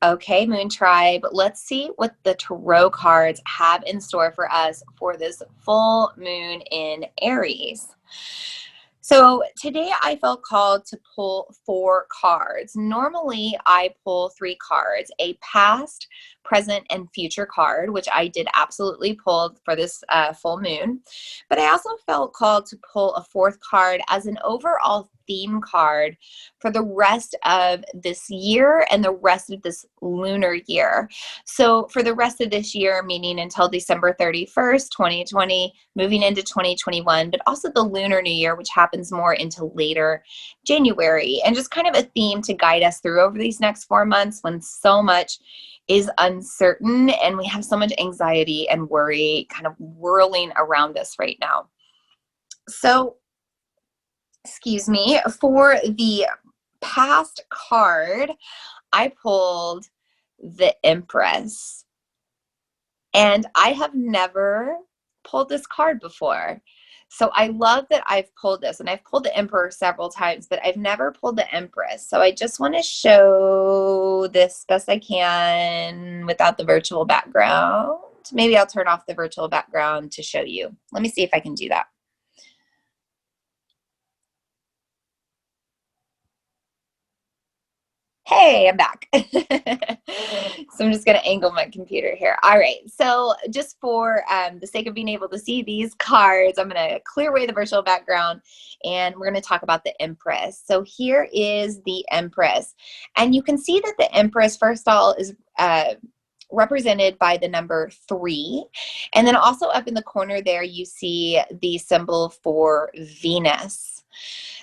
Okay, Moon Tribe, let's see what the tarot cards have in store for us for this full moon in Aries. So today I felt called to pull 4 cards. Normally I pull 3 cards, a past, present, and future card, which I did absolutely pull for this full moon. But I also felt called to pull a 4th card as an overall theme card for the rest of this year and the rest of this lunar year. So for the rest of this year, meaning until December 31st, 2020, moving into 2021, but also the lunar new year, which happens more into later January, and just kind of a theme to guide us through over these next 4 months when so much is uncertain and we have so much anxiety and worry kind of whirling around us right now. So, excuse me, for the past card, I pulled the Empress. And I have never pulled this card before. So I love that I've pulled this, and I've pulled the Emperor several times, but I've never pulled the Empress. So I just want to show this best I can without the virtual background. Maybe I'll turn off the virtual background to show you. Let me see if I can do that. Hey, I'm back. So I'm just going to angle my computer here. All right. So just for the sake of being able to see these cards, I'm going to clear away the virtual background and we're going to talk about the Empress. So here is the Empress. And you can see that the Empress, first of all, is represented by the number 3. And then also up in the corner there, you see the symbol for Venus.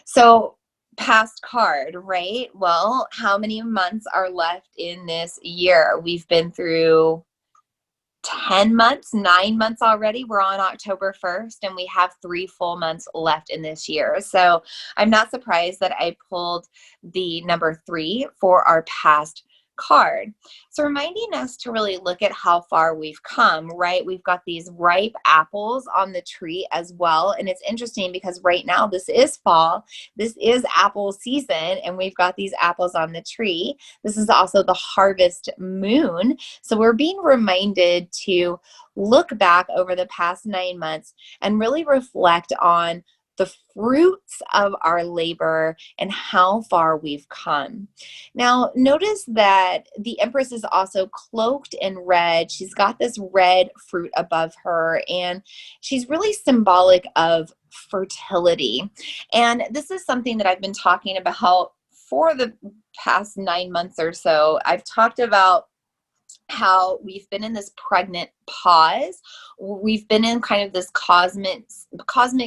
So past card, right? Well, how many months are left in this year? We've been through 10 months, 9 months already. We're on October 1st and we have 3 full months left in this year. So I'm not surprised that I pulled the number 3 for our past card. So reminding us to really look at how far we've come, right? We've got these ripe apples on the tree as well. And it's interesting because right now this is fall, this is apple season, and we've got these apples on the tree. This is also the harvest moon. So we're being reminded to look back over the past 9 months and really reflect on the fruits of our labor and how far we've come. Now, notice that the Empress is also cloaked in red. She's got this red fruit above her, and she's really symbolic of fertility. And this is something that I've been talking about for the past 9 months or so. I've talked about how we've been in this pregnant pause. We've been in kind of this cosmic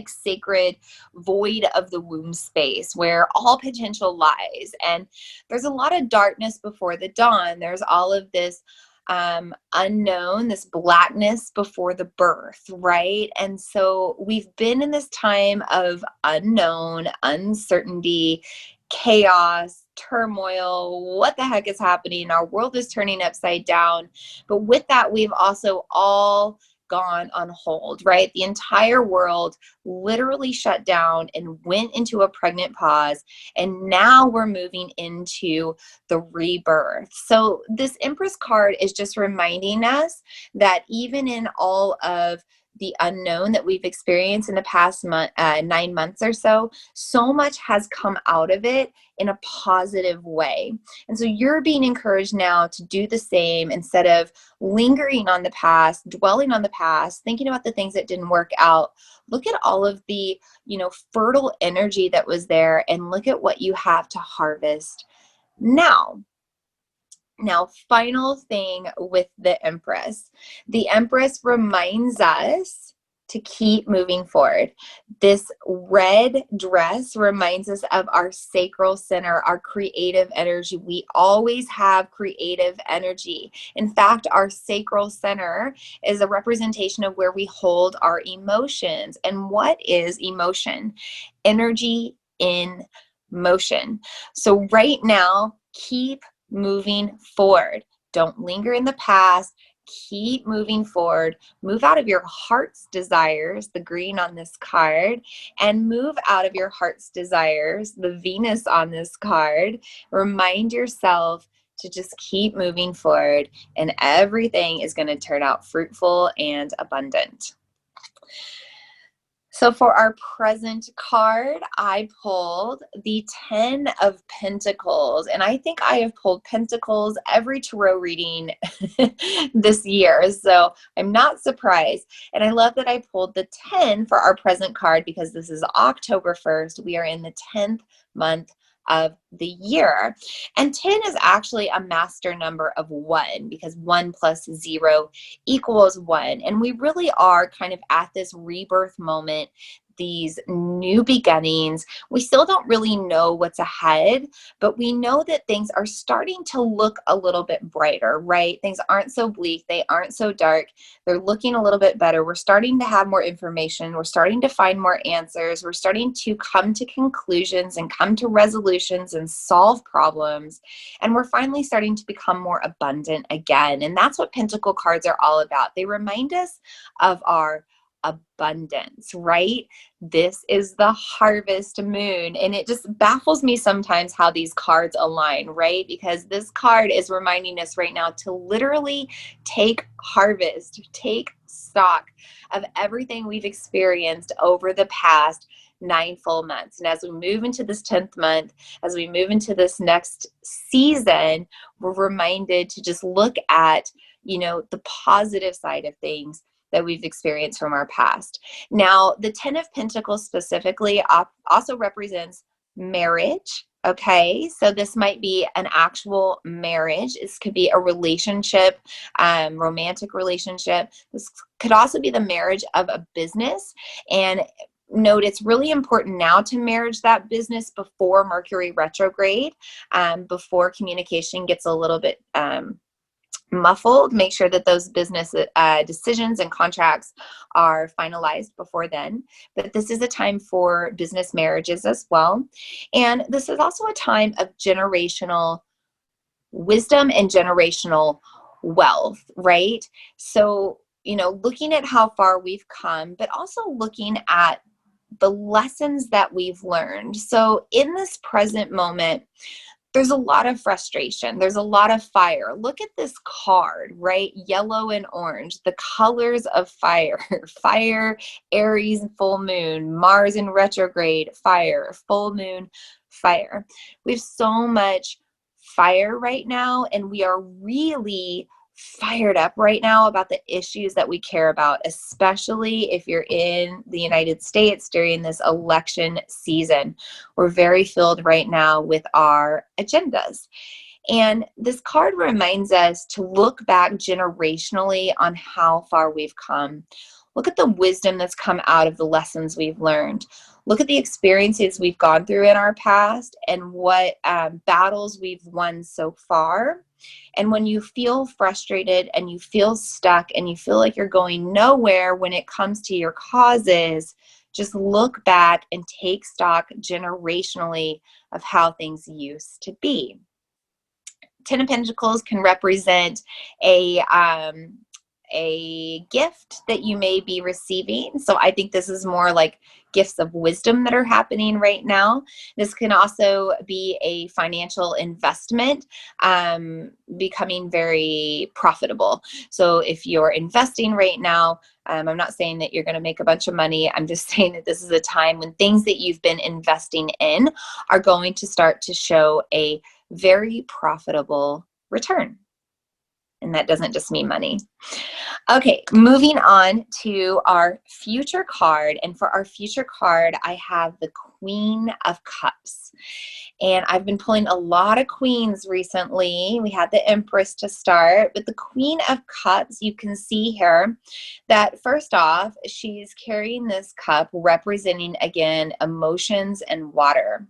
sacred void of the womb space where all potential lies. And there's a lot of darkness before the dawn. There's all of this unknown, this blackness before the birth, right? And so we've been in this time of unknown, uncertainty, chaos, turmoil. What the heck is happening? Our world is turning upside down. But with that, we've also all gone on hold, right? The entire world literally shut down and went into a pregnant pause. And now we're moving into the rebirth. So this Empress card is just reminding us that even in all of the unknown that we've experienced in the past 9 months or so, so much has come out of it in a positive way. And so you're being encouraged now to do the same instead of lingering on the past, dwelling on the past, thinking about the things that didn't work out. Look at all of the, fertile energy that was there and look at what you have to harvest now. Now, final thing with the Empress. The Empress reminds us to keep moving forward. This red dress reminds us of our sacral center, our creative energy. We always have creative energy. In fact, our sacral center is a representation of where we hold our emotions. And what is emotion? Energy in motion. So right now, keep moving forward. Don't linger in the past. Keep moving forward. Move out of your heart's desires, the green on this card, and move out of your heart's desires, the Venus on this card. Remind yourself to just keep moving forward, and everything is going to turn out fruitful and abundant. So for our present card, I pulled the 10 of Pentacles, and I think I have pulled Pentacles every tarot reading this year, so I'm not surprised. And I love that I pulled the 10 for our present card because this is October 1st. We are in the 10th month of the year. And 10 is actually a master number of 1 because 1 plus 0 equals 1. And we really are kind of at this rebirth moment, these new beginnings. We still don't really know what's ahead, but we know that things are starting to look a little bit brighter, right? Things aren't so bleak. They aren't so dark. They're looking a little bit better. We're starting to have more information. We're starting to find more answers. We're starting to come to conclusions and come to resolutions and solve problems. And we're finally starting to become more abundant again. And that's what Pentacle cards are all about. They remind us of our abundance, right? This is the harvest moon, and it just baffles me sometimes how these cards align, right? Because this card is reminding us right now to literally take harvest, take stock of everything we've experienced over the past 9 full months. And as we move into this 10th month, as we move into this next season, we're reminded to just look at, the positive side of things that we've experienced from our past. Now, the 10 of Pentacles specifically also represents marriage. Okay, so this might be an actual marriage. This could be a relationship, romantic relationship. This could also be the marriage of a business. And note, it's really important now to marriage that business before Mercury retrograde, before communication gets a little bit muffled. Make sure that those business decisions and contracts are finalized before then. But this is a time for business marriages as well. And this is also a time of generational wisdom and generational wealth, right? So, looking at how far we've come, but also looking at the lessons that we've learned. So in this present moment, there's a lot of frustration. There's a lot of fire. Look at this card, right? Yellow and orange, the colors of fire. Fire, Aries, full moon, Mars in retrograde, fire, full moon, fire. We have so much fire right now, and we are really fired up right now about the issues that we care about, especially if you're in the United States during this election season. We're very filled right now with our agendas. And this card reminds us to look back generationally on how far we've come. Look at the wisdom that's come out of the lessons we've learned. Look at the experiences we've gone through in our past and what battles we've won so far. And when you feel frustrated and you feel stuck and you feel like you're going nowhere when it comes to your causes, just look back and take stock generationally of how things used to be. 10 of Pentacles can represent a gift that you may be receiving. So I think this is more like gifts of wisdom that are happening right now. This can also be a financial investment, becoming very profitable. So if you're investing right now, I'm not saying that you're going to make a bunch of money. I'm just saying that this is a time when things that you've been investing in are going to start to show a very profitable return. And that doesn't just mean money. Okay, moving on to our future card. And for our future card, I have the Queen of Cups. And I've been pulling a lot of queens recently. We had the Empress to start, but the Queen of Cups, you can see here that first off, she's carrying this cup representing, again, emotions and water.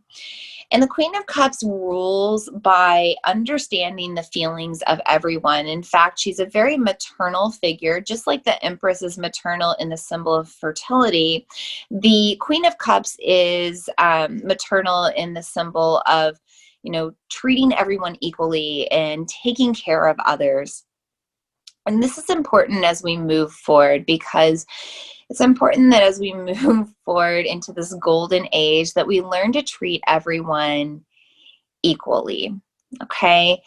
And the Queen of Cups rules by understanding the feelings of everyone. In fact, she's a very maternal figure, just like the Empress is maternal in the symbol of fertility. The Queen of Cups is maternal in the symbol of, treating everyone equally and taking care of others. And this is important as we move forward, because it's important that as we move forward into this golden age that we learn to treat everyone equally. Okay.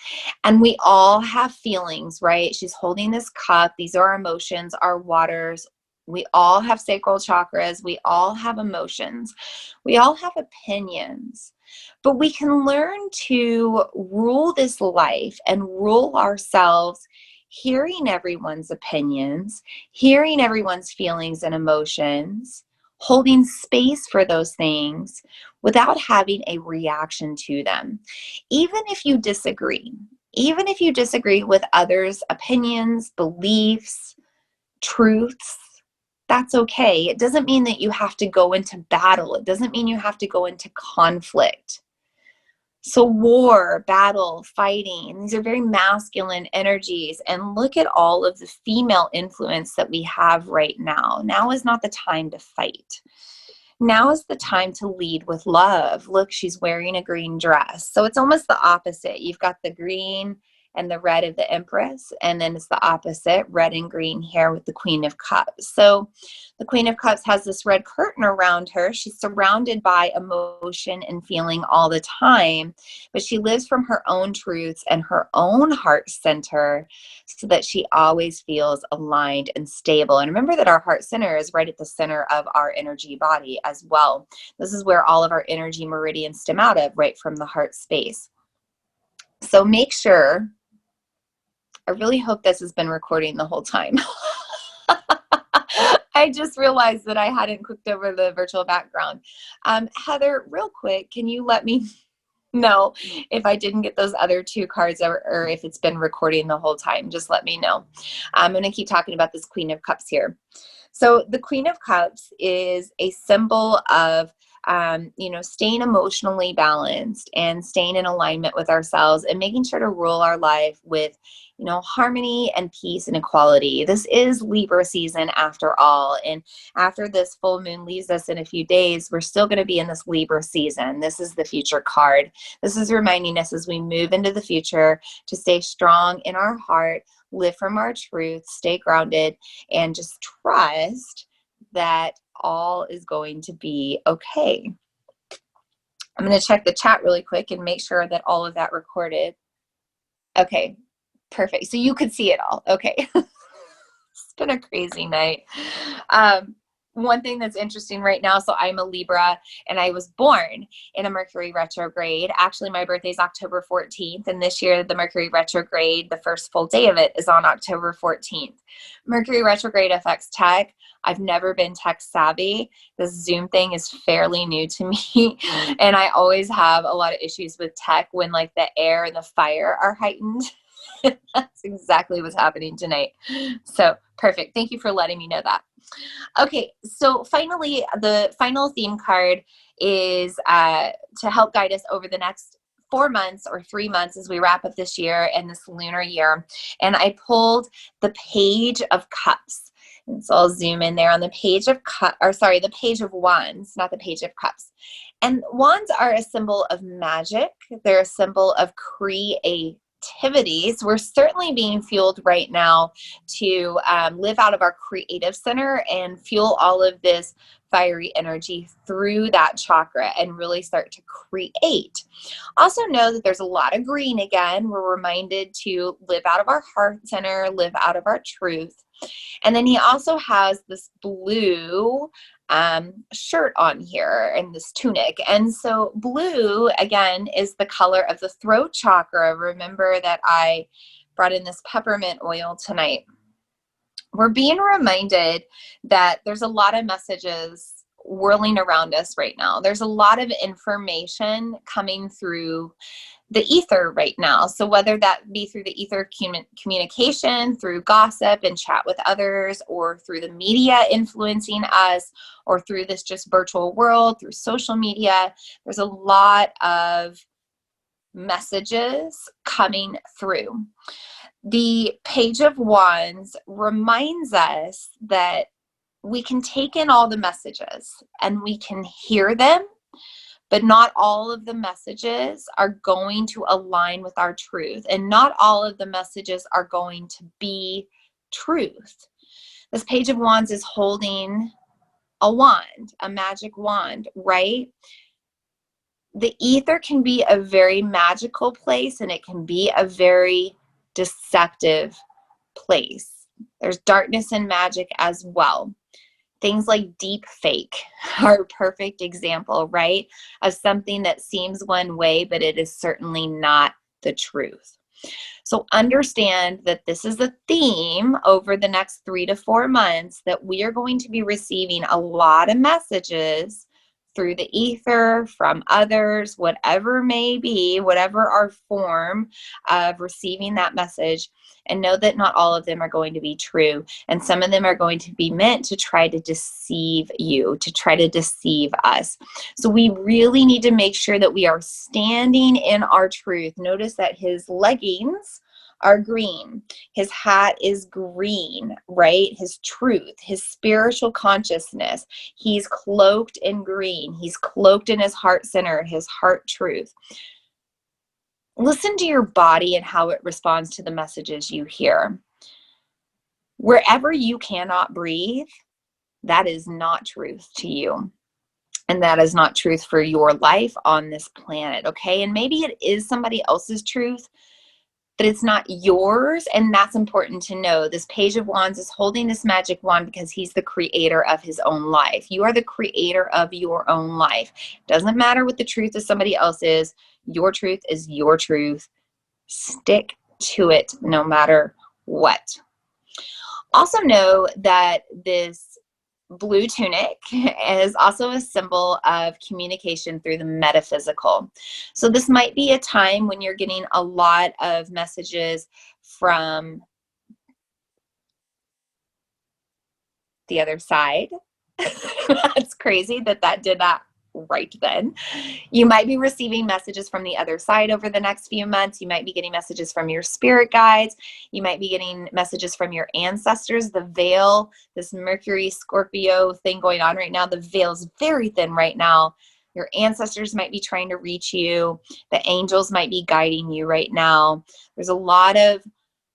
And we all have feelings, right? She's holding this cup. These are our emotions, our waters. We all have sacral chakras. We all have emotions. We all have opinions. But we can learn to rule this life and rule ourselves, hearing everyone's opinions, hearing everyone's feelings and emotions, holding space for those things without having a reaction to them. Even if you disagree, even if you disagree with others' opinions, beliefs, truths, that's okay. It doesn't mean that you have to go into battle. It doesn't mean you have to go into conflict. So war, battle, fighting, these are very masculine energies. And look at all of the female influence that we have right now. Now is not the time to fight. Now is the time to lead with love. Look, she's wearing a green dress. So it's almost the opposite. You've got the green and the red of the Empress, and then it's the opposite, red and green hair with the Queen of Cups. So the Queen of Cups has this red curtain around her. She's surrounded by emotion and feeling all the time, but she lives from her own truths and her own heart center so that she always feels aligned and stable. And remember that our heart center is right at the center of our energy body as well. This is where all of our energy meridians stem out of, right from the heart space. So make sure, I really hope this has been recording the whole time. I just realized that I hadn't clicked over the virtual background. Heather, real quick, can you let me know if I didn't get those other two cards, or if it's been recording the whole time? Just let me know. I'm going to keep talking about this Queen of Cups here. So the Queen of Cups is a symbol of staying emotionally balanced and staying in alignment with ourselves and making sure to rule our life with, harmony and peace and equality. This is Libra season after all. And after this full moon leaves us in a few days, we're still going to be in this Libra season. This is the future card. This is reminding us as we move into the future to stay strong in our heart, live from our truth, stay grounded, and just trust that all is going to be okay. I'm going to check the chat really quick and make sure that all of that recorded. Okay, perfect. So you could see it all. Okay. It's been a crazy night. One thing that's interesting right now, so I'm a Libra and I was born in a Mercury retrograde. Actually, my birthday is October 14th. And this year, the Mercury retrograde, the first full day of it is on October 14th. Mercury retrograde affects tech. I've never been tech savvy. This Zoom thing is fairly new to me. And I always have a lot of issues with tech when like the air and the fire are heightened. That's exactly what's happening tonight. So perfect. Thank you for letting me know that. Okay, so finally, the final theme card is to help guide us over the next 4 months or 3 months as we wrap up this year and this lunar year. And I pulled the Page of Cups. And so I'll zoom in there on the Page of the Page of Wands, not the Page of Cups. And wands are a symbol of magic. They're a symbol of creativity. We're certainly being fueled right now to live out of our creative center and fuel all of this fiery energy through that chakra and really start to create. Also know that there's a lot of green again. We're reminded to live out of our heart center, live out of our truth. And then he also has this blue shirt on here and this tunic. And so blue, again, is the color of the throat chakra. Remember that I brought in this peppermint oil tonight. We're being reminded that there's a lot of messages whirling around us right now. There's a lot of information coming through the ether right now. So whether that be through the ether communication, through gossip and chat with others, or through the media influencing us, or through this just virtual world, through social media, there's a lot of messages coming through. The Page of Wands reminds us that we can take in all the messages and we can hear them, but not all of the messages are going to align with our truth, and not all of the messages are going to be truth. This Page of Wands is holding a wand, a magic wand, right? the ether can be a very magical place, and it can be a very deceptive place. There's darkness and magic as well. Things like deep fake are a perfect example, right? Of something that seems one way, but it is certainly not the truth. So understand that this is a theme over the next 3 to 4 months, that we are going to be receiving a lot of messages through the ether, from others, whatever may be, whatever our form of receiving that message. And know that not all of them are going to be true. And some of them are going to be meant to try to deceive you, to try to deceive us. So we really need to make sure that we are standing in our truth. Notice that his leggings are green. His hat is green, right? His truth, his spiritual consciousness. He's cloaked in green. He's cloaked in his heart center, his heart truth. Listen to your body and how it responds to the messages you hear. Wherever you cannot breathe, that is not truth to you. And that is not truth for your life on this planet, okay? And maybe it is somebody else's truth, but it's not yours, and that's important to know. This Page of Wands is holding this magic wand because he's the creator of his own life. You are the creator of your own life. Doesn't matter what the truth of somebody else is. Your truth is your truth. Stick to it no matter what. Also know that this blue tunic is also a symbol of communication through the metaphysical. So this might be a time when you're getting a lot of messages from the other side. That's crazy that that did that right then. You might be receiving messages from the other side over the next few months. You might be getting messages from your spirit guides. You might be getting messages from your ancestors. The veil, this Mercury Scorpio thing going on right now, the veil is very thin right now. Your ancestors might be trying to reach you. The angels might be guiding you right now. There's a lot of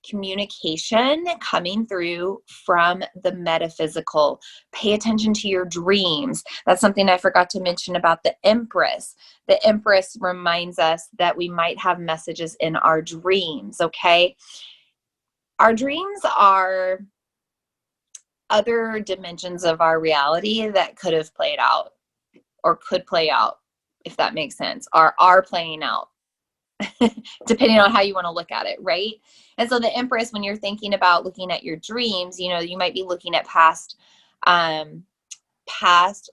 communication coming through from the metaphysical. Pay attention to your dreams. That's something I forgot to mention about the Empress. The Empress reminds us that we might have messages in our dreams, okay? Our dreams are other dimensions of our reality that could have played out or could play out, if that makes sense, or are playing out. Depending on how you want to look at it, right? And so the Empress, when you're thinking about looking at your dreams, you know, you might be looking at past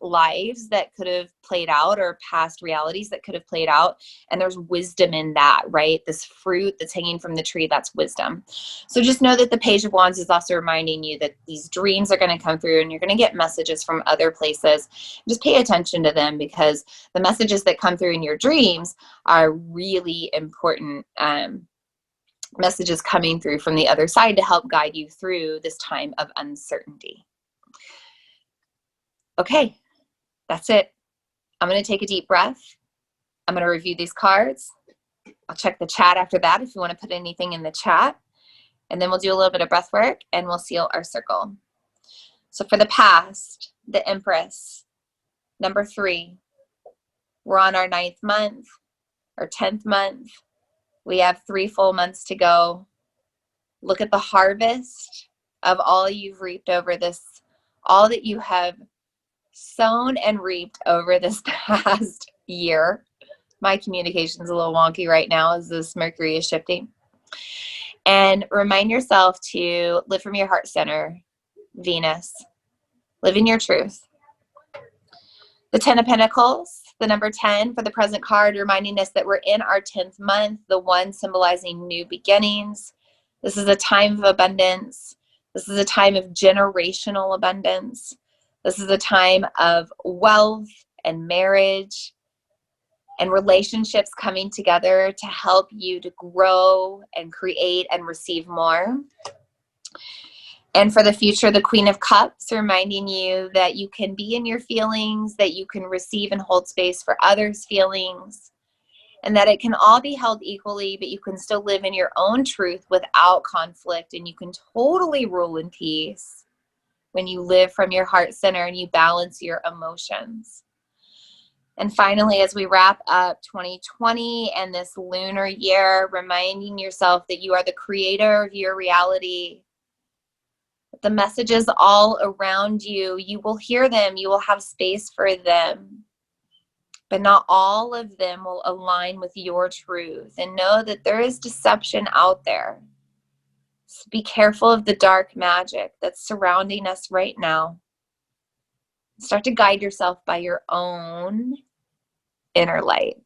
lives that could have played out, or past realities that could have played out. And there's wisdom in that, right? This fruit that's hanging from the tree, that's wisdom. So just know that the Page of Wands is also reminding you that these dreams are going to come through, and you're going to get messages from other places. Just pay attention to them, because the messages that come through in your dreams are really important messages coming through from the other side to help guide you through this time of uncertainty. Okay, that's it. I'm going to take a deep breath. I'm going to review these cards. I'll check the chat after that if you want to put anything in the chat. And then we'll do a little bit of breath work, and we'll seal our circle. So for the past, the Empress, number 3. We're on our 9th month, or 10th month. We have 3 full months to go. Look at the harvest of all you've reaped over this, all that you have sown and reaped over this past year. My communication is a little wonky right now as this Mercury is shifting. And remind yourself to live from your heart center, Venus. Live in your truth. The 10 of Pentacles, the number 10 for the present card, reminding us that we're in our 10th month, the 1 symbolizing new beginnings. This is a time of abundance. This is a time of generational abundance. This is a time of wealth and marriage and relationships coming together to help you to grow and create and receive more. And for the future, the Queen of Cups, reminding you that you can be in your feelings, that you can receive and hold space for others' feelings, and that it can all be held equally, but you can still live in your own truth without conflict, and you can totally rule in peace when you live from your heart center and you balance your emotions. And finally, as we wrap up 2020 and this lunar year, reminding yourself that you are the creator of your reality. The messages all around you, you will hear them, you will have space for them, but not all of them will align with your truth. And know that there is deception out there. So be careful of the dark magic that's surrounding us right now. Start to guide yourself by your own inner light.